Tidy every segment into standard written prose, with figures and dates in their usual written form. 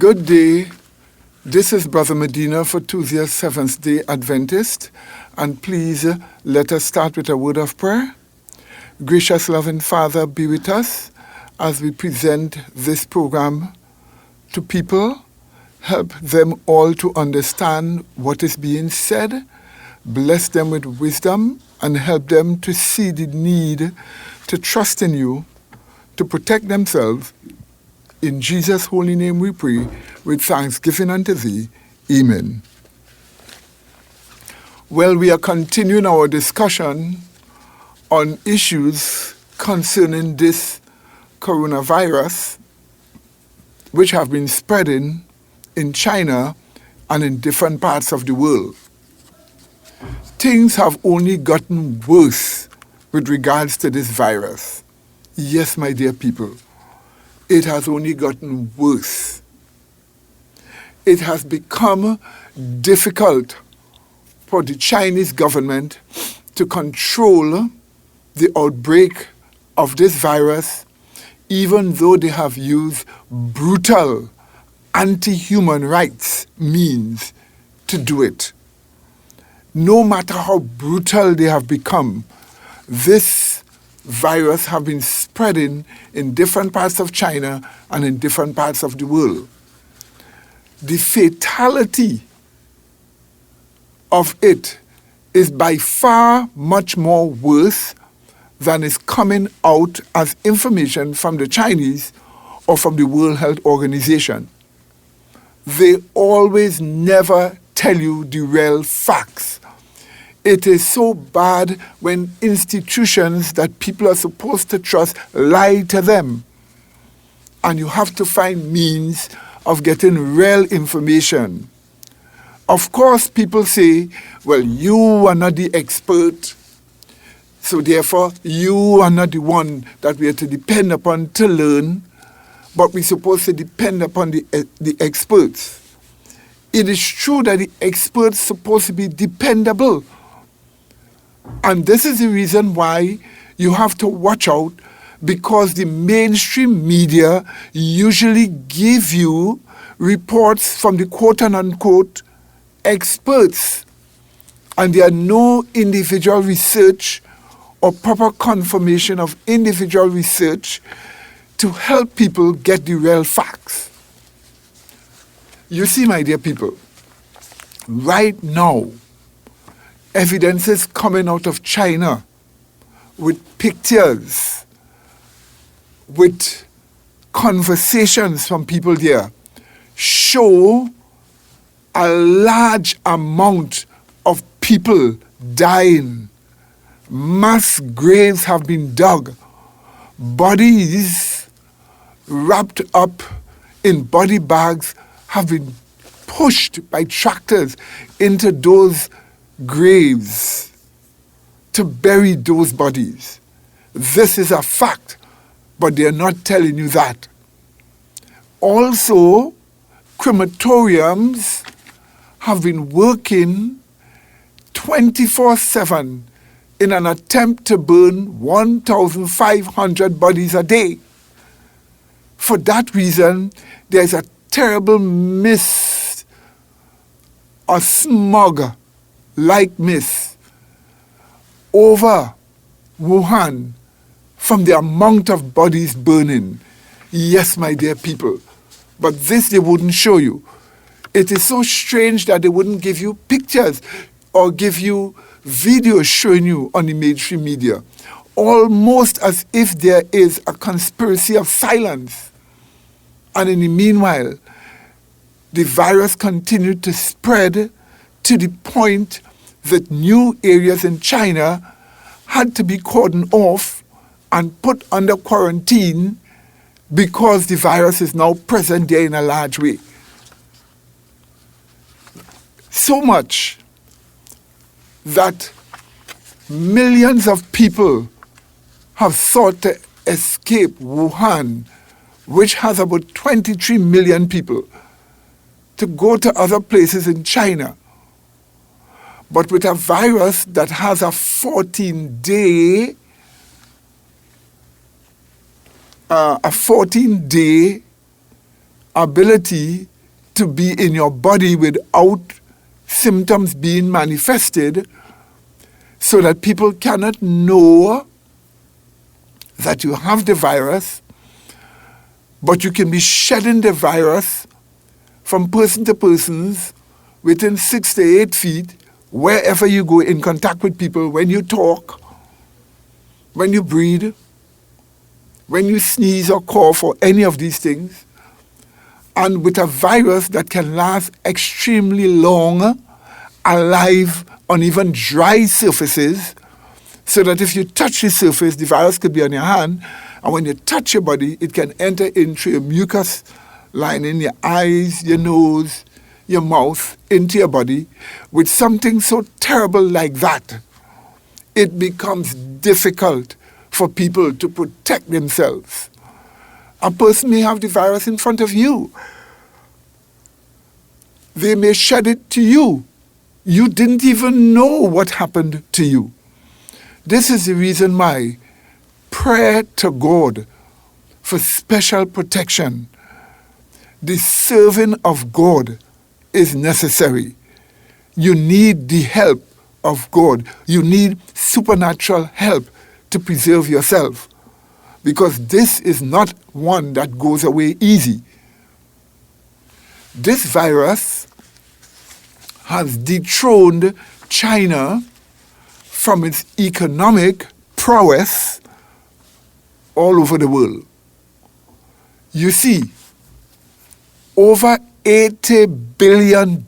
Good day. This is Brother Medina for Tuesday, Seventh-day Adventist. And please let us start with a word of prayer. Gracious, loving Father, be with us as we present this program to people. Help them all to understand what is being said. Bless them with wisdom and help them to see the need to trust in you, to protect themselves. In Jesus' holy name we pray, with thanksgiving unto thee. Amen. Well, we are continuing our discussion on issues concerning this coronavirus, which have been spreading in China and in different parts of the world. Things have only gotten worse with regards to this virus. Yes, my dear people. It has only gotten worse. It has become difficult for the Chinese government to control the outbreak of this virus, even though they have used brutal anti-human rights means to do it. No matter how brutal they have become, this virus have been spreading in different parts of China and in different parts of the world. The fatality of it is by far much more worse than is coming out as information from the Chinese or from the World Health Organization. They always never tell you the real facts. It is so bad when institutions that people are supposed to trust lie to them. And you have to find means of getting real information. Of course, people say, well, you are not the expert, so therefore you are not the one that we are to depend upon to learn, but we're supposed to depend upon the experts. It is true that the experts are supposed to be dependable. And this is the reason why you have to watch out, because the mainstream media usually give you reports from the quote-unquote experts. And there are no individual research or proper confirmation of individual research to help people get the real facts. You see, my dear people, right now, evidence is coming out of China with pictures, with conversations from people there, show a large amount of people dying. Mass graves have been dug. Bodies wrapped up in body bags have been pushed by tractors into those graves to bury those bodies. This is a fact, but they're not telling you that. Also, crematoriums have been working 24/7 in an attempt to burn 1,500 bodies a day. For that reason, there's a terrible mist, a smog like mist over Wuhan from the amount of bodies burning. Yes, my dear people, but this they wouldn't show you. It is so strange that they wouldn't give you pictures or give you videos showing you on the mainstream media, almost as if there is a conspiracy of silence. And in the meanwhile, the virus continued to spread to the point that new areas in China had to be cordoned off and put under quarantine because the virus is now present there in a large way. So much that millions of people have sought to escape Wuhan, which has about 23 million people, to go to other places in China. But with a virus that has a 14-day ability to be in your body without symptoms being manifested, so that people cannot know that you have the virus, but you can be shedding the virus from person to person within 6 to 8 feet, wherever you go in contact with people, when you talk, when you breathe, when you sneeze or cough or any of these things, and with a virus that can last extremely long, alive on even dry surfaces, so that if you touch the surface, the virus could be on your hand, and when you touch your body, it can enter into your mucus lining, your eyes, your nose, your mouth, into your body. With something so terrible like that, it becomes difficult for people to protect themselves. A person may have the virus in front of you. They may shed it to you. You didn't even know what happened to you. This is the reason why prayer to God for special protection, the serving of God, is necessary. You need the help of God. You need supernatural help to preserve yourself, because this is not one that goes away easy. This virus has dethroned China from its economic prowess all over the world. You see, over $80 billion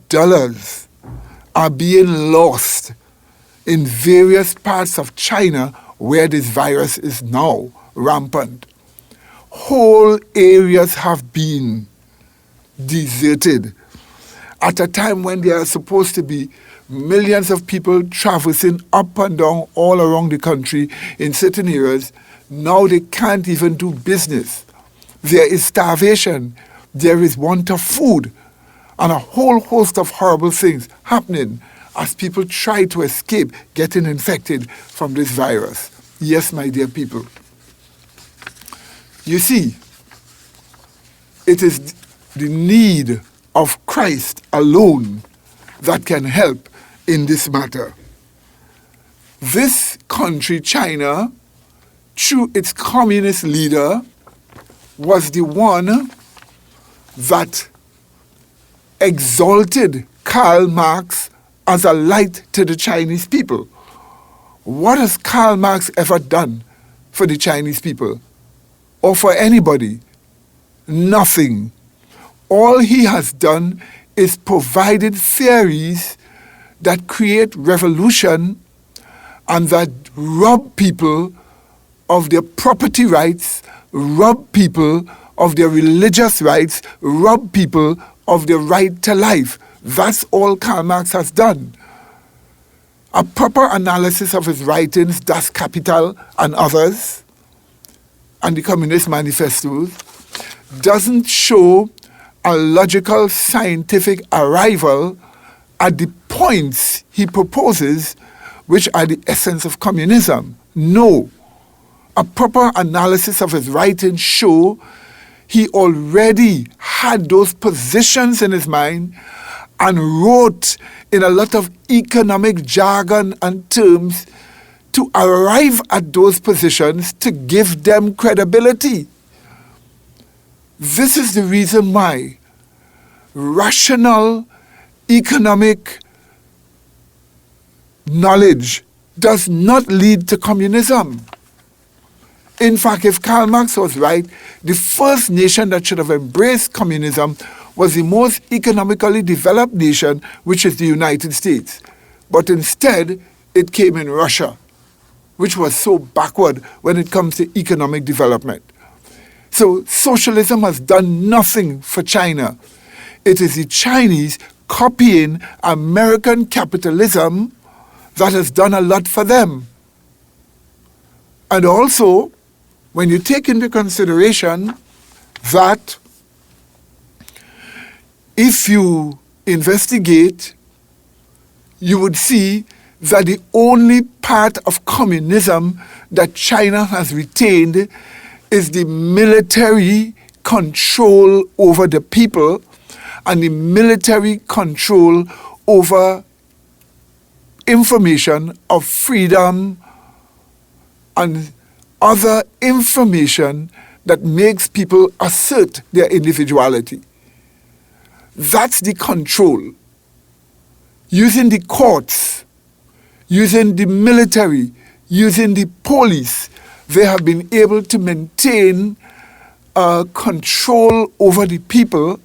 are being lost in various parts of China where this virus is now rampant. Whole areas have been deserted at a time when there are supposed to be millions of people traversing up and down all around the country in certain areas. Now they can't even do business. There is starvation. There is want of food, and a whole host of horrible things happening as people try to escape getting infected from this virus. Yes, my dear people. You see, it is the need of Christ alone that can help in this matter. This country, China, through its communist leader, was the one that exalted Karl Marx as a light to the Chinese people. What has Karl Marx ever done for the Chinese people or for anybody? Nothing. All he has done is provided theories that create revolution and that rob people of their property rights, rob people of their religious rights, rob people of their right to life. That's all Karl Marx has done. A proper analysis of his writings, Das Kapital and others, and the Communist Manifestos, doesn't show a logical scientific arrival at the points he proposes, which are the essence of communism. No. A proper analysis of his writings show he already had those positions in his mind and wrote in a lot of economic jargon and terms to arrive at those positions to give them credibility. This is the reason why rational economic knowledge does not lead to communism. In fact, if Karl Marx was right, the first nation that should have embraced communism was the most economically developed nation, which is the United States. But instead, it came in Russia, which was so backward when it comes to economic development. So socialism has done nothing for China. It is the Chinese copying American capitalism that has done a lot for them. And also, when you take into consideration that if you investigate, you would see that the only part of communism that China has retained is the military control over the people and the military control over information of freedom and other information that makes people assert their individuality. That's the control. Using the courts, using the military, using the police, they have been able to maintain control over the people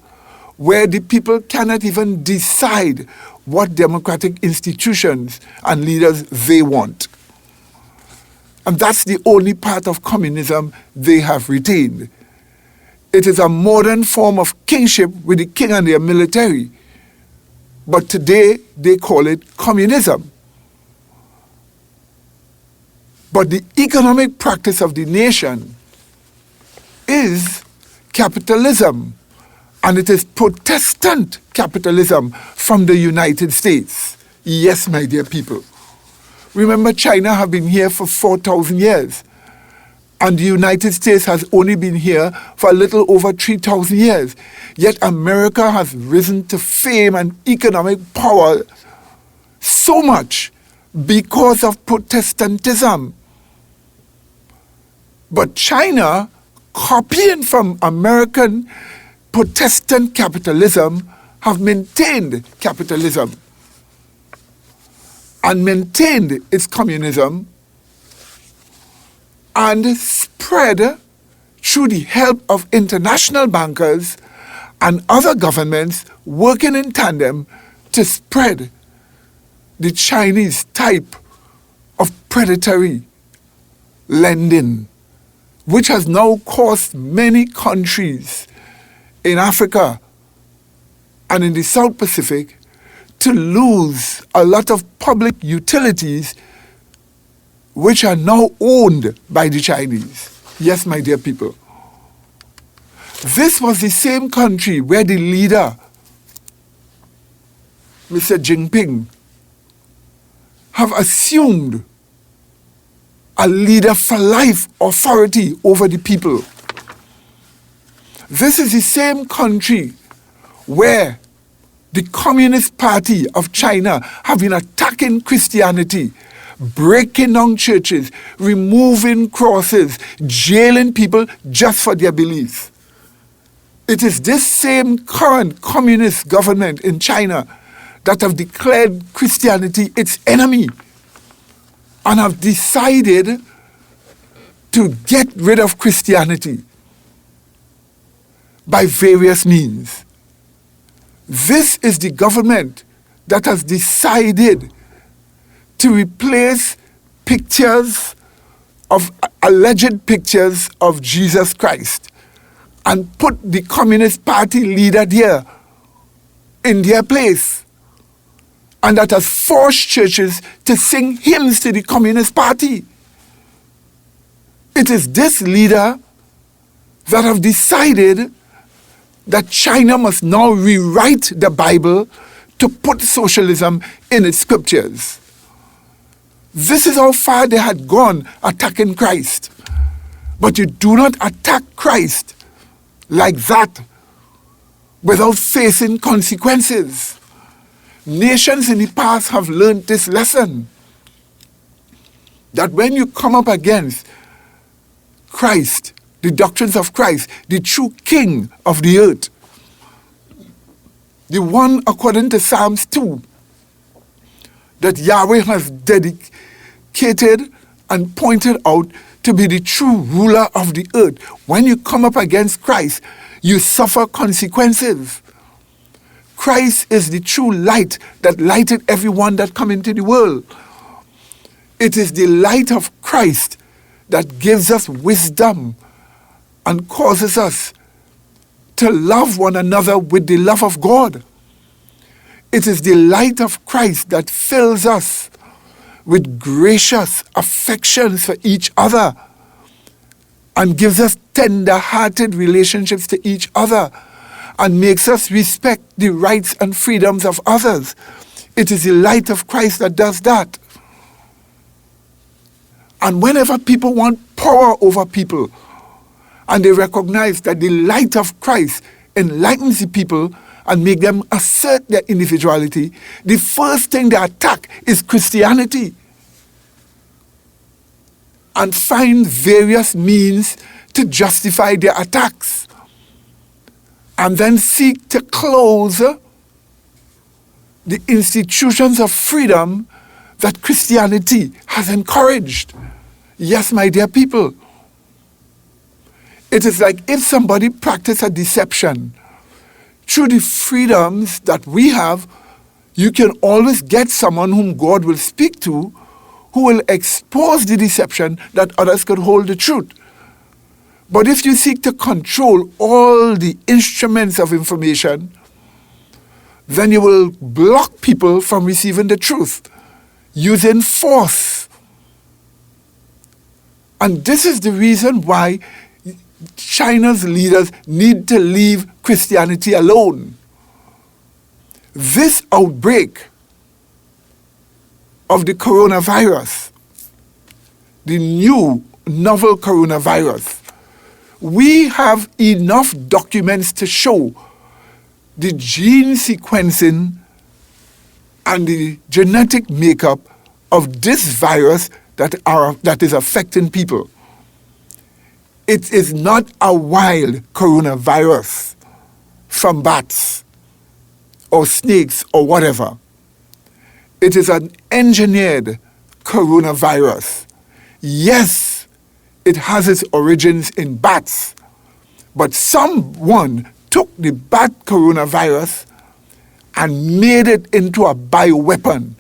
where the people cannot even decide what democratic institutions and leaders they want. And that's the only part of communism they have retained. It is a modern form of kingship with the king and their military. But today they call it communism. But the economic practice of the nation is capitalism. And it is Protestant capitalism from the United States. Yes, my dear people. Remember, China have been here for 4,000 years. And the United States has only been here for a little over 3,000 years. Yet America has risen to fame and economic power so much because of Protestantism. But China, copying from American Protestant capitalism, have maintained capitalism and maintained its communism and spread through the help of international bankers and other governments working in tandem to spread the Chinese type of predatory lending, which has now caused many countries in Africa and in the South Pacific to lose a lot of public utilities which are now owned by the Chinese. Yes, my dear people. This was the same country where the leader, Mr. Jinping, have assumed a leader for life authority over the people. This is the same country where the Communist Party of China have been attacking Christianity, breaking down churches, removing crosses, jailing people just for their beliefs. It is this same current communist government in China that have declared Christianity its enemy and have decided to get rid of Christianity by various means. This is the government that has decided to replace alleged pictures of Jesus Christ and put the Communist Party leader there in their place. And that has forced churches to sing hymns to the Communist Party. It is this leader that have decided that China must now rewrite the Bible to put socialism in its scriptures. This is how far they had gone attacking Christ. But you do not attack Christ like that without facing consequences. Nations in the past have learned this lesson, that when you come up against Christ, the doctrines of Christ, the true King of the earth, the one according to Psalms 2, that Yahweh has dedicated and pointed out to be the true ruler of the earth. When you come up against Christ, you suffer consequences. Christ is the true light that lighted everyone that come into the world. It is the light of Christ that gives us wisdom and causes us to love one another with the love of God. It is the light of Christ that fills us with gracious affections for each other and gives us tender-hearted relationships to each other and makes us respect the rights and freedoms of others. It is the light of Christ that does that. And whenever people want power over people, and they recognize that the light of Christ enlightens the people and make them assert their individuality, the first thing they attack is Christianity and find various means to justify their attacks, and then seek to close the institutions of freedom that Christianity has encouraged. Yes, my dear people, it is like if somebody practiced a deception. Through the freedoms that we have, you can always get someone whom God will speak to, who will expose the deception that others could hold the truth. But if you seek to control all the instruments of information, then you will block people from receiving the truth using force. And this is the reason why China's leaders need to leave Christianity alone. This outbreak of the coronavirus, the new novel coronavirus, we have enough documents to show the gene sequencing and the genetic makeup of this virus that is affecting people. It is not a wild coronavirus from bats or snakes or whatever. It is an engineered coronavirus. Yes, it has its origins in bats, but someone took the bat coronavirus and made it into a bioweapon.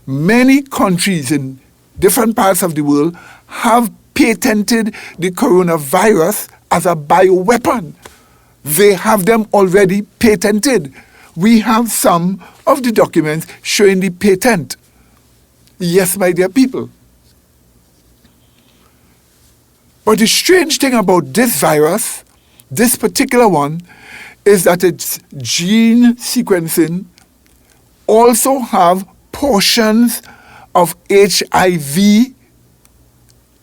Many countries in different parts of the world have patented the coronavirus as a bioweapon. They have them already patented. We have some of the documents showing the patent. Yes, my dear people. But the strange thing about this virus, this particular one, is that its gene sequencing also have portions of HIV.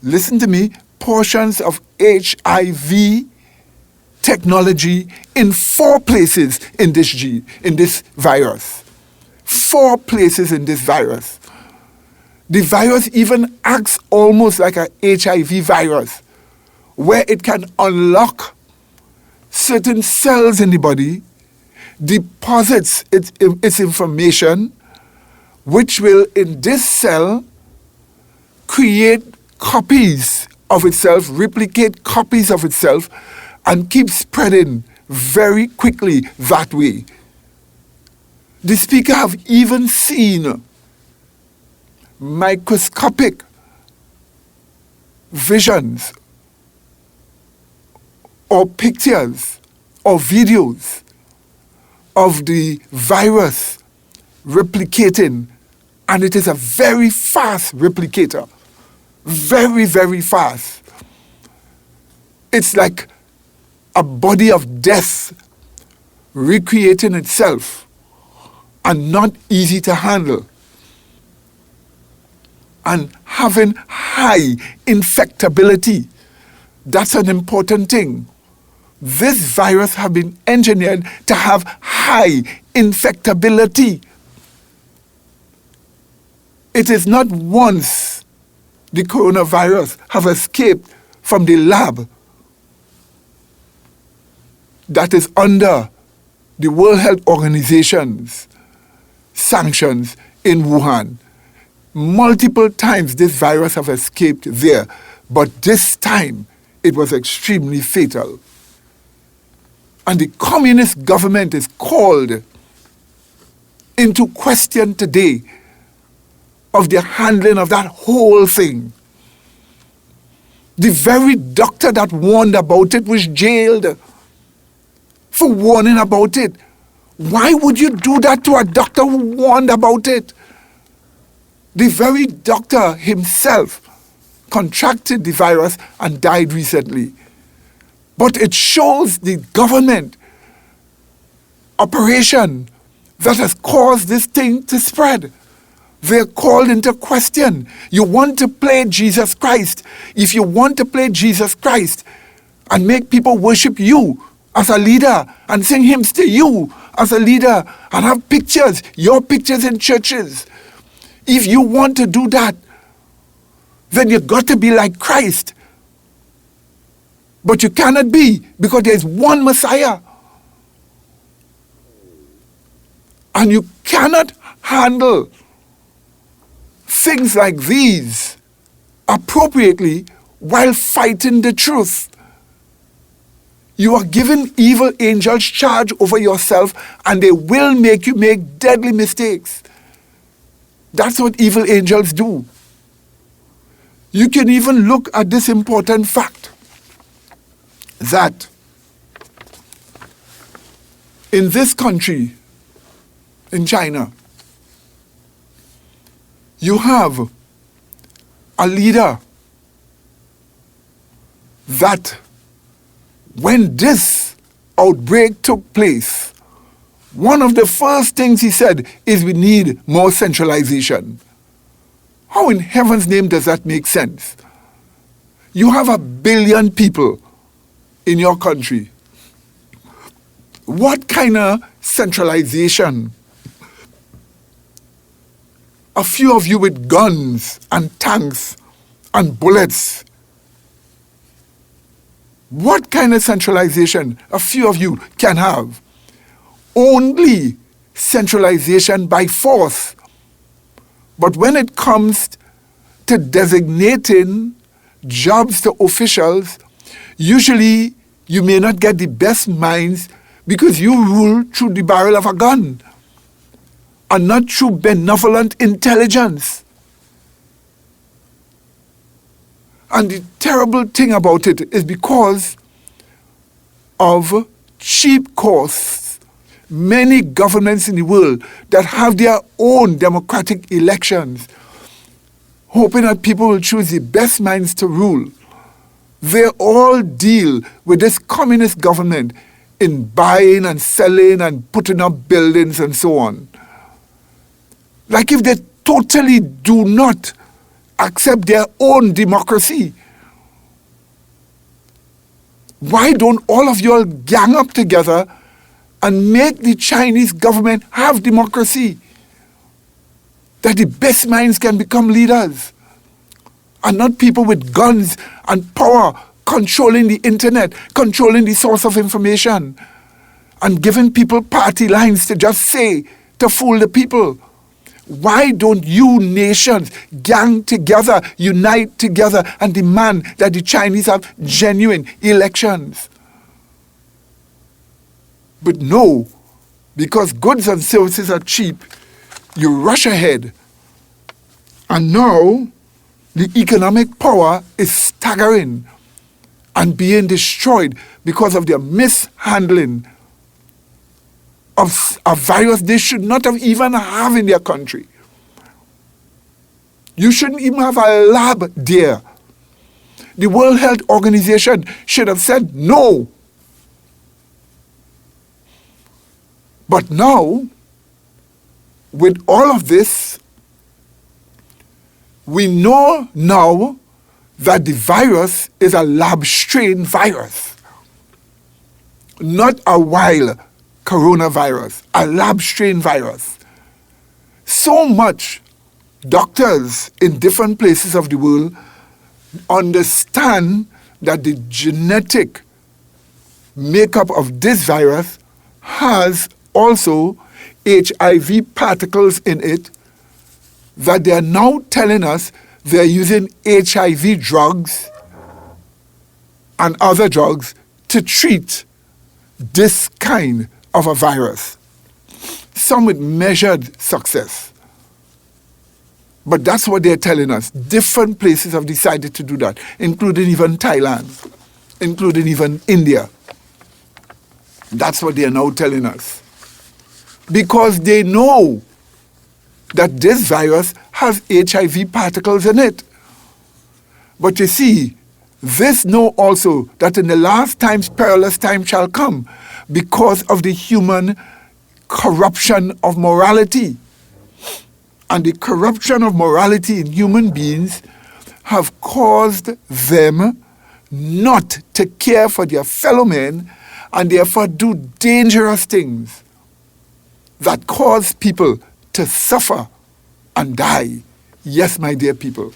Listen to me, portions of HIV technology in 4 places in this virus. 4 places in this virus. The virus even acts almost like a HIV virus, where it can unlock certain cells in the body, deposits its information, which will in this cell create copies of itself, replicate copies of itself, and keep spreading very quickly that way. The speaker have even seen microscopic visions or pictures or videos of the virus replicating, and it is a very fast replicator. Very, very fast. It's like a body of death recreating itself and not easy to handle. And having high infectability. That's an important thing. This virus has been engineered to have high infectability. It is not once the coronavirus have escaped from the lab that is under the World Health Organization's sanctions in Wuhan. Multiple times this virus have escaped there, but this time it was extremely fatal. And the communist government is called into question today of the handling of that whole thing. The very doctor that warned about it was jailed for warning about it. Why would you do that to a doctor who warned about it? The very doctor himself contracted the virus and died recently. But it shows the government operation that has caused this thing to spread. They're called into question. You want to play Jesus Christ. If you want to play Jesus Christ and make people worship you as a leader and sing hymns to you as a leader and have pictures, your pictures in churches. If you want to do that, then you've got to be like Christ. But you cannot be, because there's one Messiah. And you cannot handle things like these appropriately while fighting the truth. You are giving evil angels charge over yourself, and they will make you make deadly mistakes. That's what evil angels do. You can even look at this important fact that in this country, in China, you have a leader that when this outbreak took place, one of the first things he said is we need more centralization. How in heaven's name does that make sense? You have 1 billion people in your country. What kind of centralization? A few of you with guns and tanks and bullets. What kind of centralization a few of you can have? Only centralization by force. But when it comes to designating jobs to officials, usually you may not get the best minds because you rule through the barrel of a gun and not through benevolent intelligence. And the terrible thing about it is because of cheap costs, many governments in the world that have their own democratic elections, hoping that people will choose the best minds to rule, they all deal with this communist government in buying and selling and putting up buildings and so on. Like if they totally do not accept their own democracy, why don't all of you all gang up together and make the Chinese government have democracy? That the best minds can become leaders. And not people with guns and power controlling the internet, controlling the source of information, and giving people party lines to just say, to fool the people. Why don't you nations gang together, unite together, and demand that the Chinese have genuine elections? But no, because goods and services are cheap, you rush ahead. And now, the economic power is staggering and being destroyed because of their mishandling of a virus they should not have even have in their country. You shouldn't even have a lab there. The World Health Organization should have said no. But now, with all of this, we know now that the virus is a lab strain virus, not a wild coronavirus, a lab strain virus. So much doctors in different places of the world understand that the genetic makeup of this virus has also HIV particles in it, that they are now telling us they're using HIV drugs and other drugs to treat this kind of a virus. Some with measured success. But that's what they're telling us. Different places have decided to do that, including even Thailand, including even India. That's what they are now telling us. Because they know that this virus has HIV particles in it. But you see, this know also that in the last times perilous time shall come because of the human corruption of morality. And the corruption of morality in human beings have caused them not to care for their fellow men and therefore do dangerous things. that cause people to suffer and die. Yes, my dear people,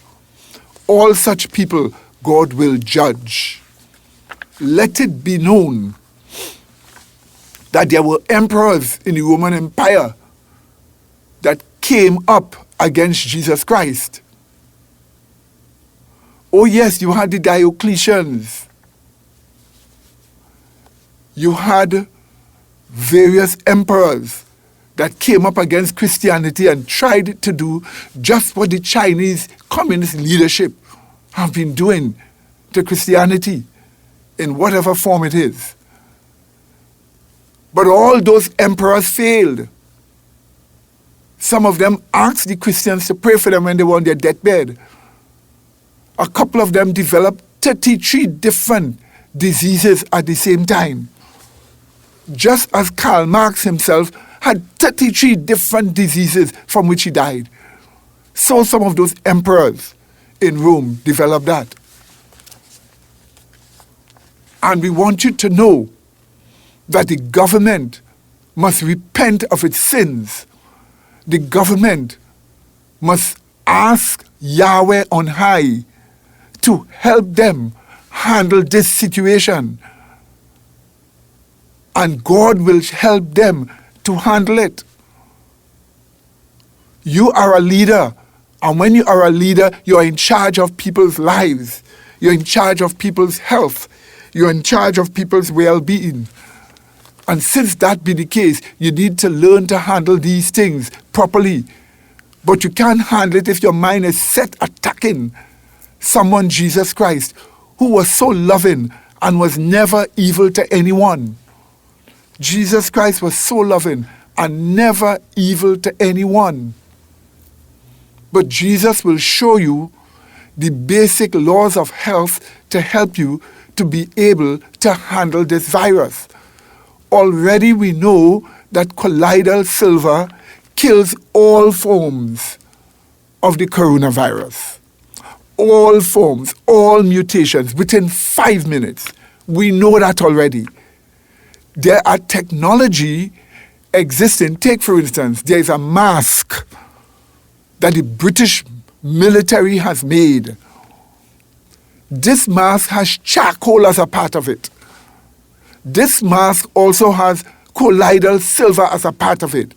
all such people God will judge. Let it be known that there were emperors in the Roman Empire that came up against Jesus Christ. Oh yes, you had the Diocletians. You had various emperors that came up against Christianity and tried to do just what the Chinese communist leadership have been doing to Christianity in whatever form it is. But all those emperors failed. Some of them asked the Christians to pray for them when they were on their deathbed. A couple of them developed 33 different diseases at the same time. Just as Karl Marx himself had 33 different diseases from which he died. So some of those emperors in Rome developed that. And we want you to know that the government must repent of its sins. The government must ask Yahweh on high to help them handle this situation. And God will help them to handle it. You are a leader. And when you are a leader, you are in charge of people's lives. You're in charge of people's health. You're in charge of people's well-being. And since that be the case, you need to learn to handle these things properly. But you can't handle it if your mind is set attacking someone, Jesus Christ, who was so loving and was never evil to anyone. Jesus Christ was so loving and never evil to anyone. But Jesus will show you the basic laws of health to help you to be able to handle this virus. Already we know that colloidal silver kills all forms of the coronavirus. All forms, all mutations, within 5 minutes. We know that already. There are technology existing. Take, for instance, there is a mask that the British military has made. This mask has charcoal as a part of it. This mask also has colloidal silver as a part of it.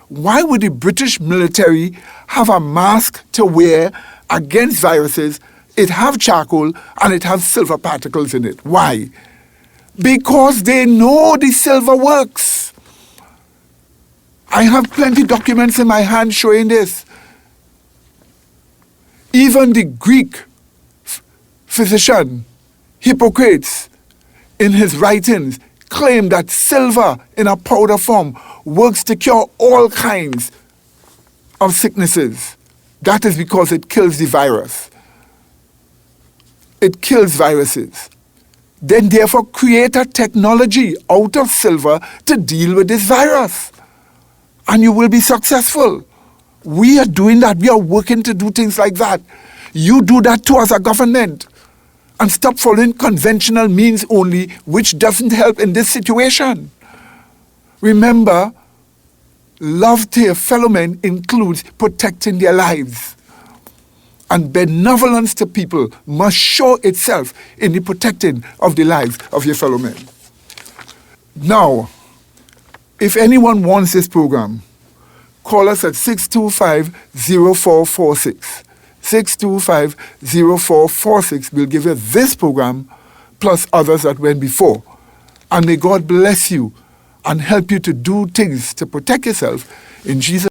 Why would the British military have a mask to wear against viruses? It have charcoal and it has silver particles in it. Why? Because they know the silver works. I have plenty of documents in my hand showing this. Even the Greek physician, Hippocrates, in his writings, claimed that silver in a powder form works to cure all kinds of sicknesses. That is because it kills the virus. It kills viruses. Then therefore create a technology out of silver to deal with this virus. And you will be successful. We are doing that. We are working to do things like that. You do that too as a government. And stop following conventional means only, which doesn't help in this situation. Remember, love to your fellow men includes protecting their lives. And benevolence to people must show itself in the protecting of the lives of your fellow men. Now, if anyone wants this program, call us at 625-0446. 625-0446 will give you this program plus others that went before. And may God bless you and help you to do things to protect yourself in Jesus'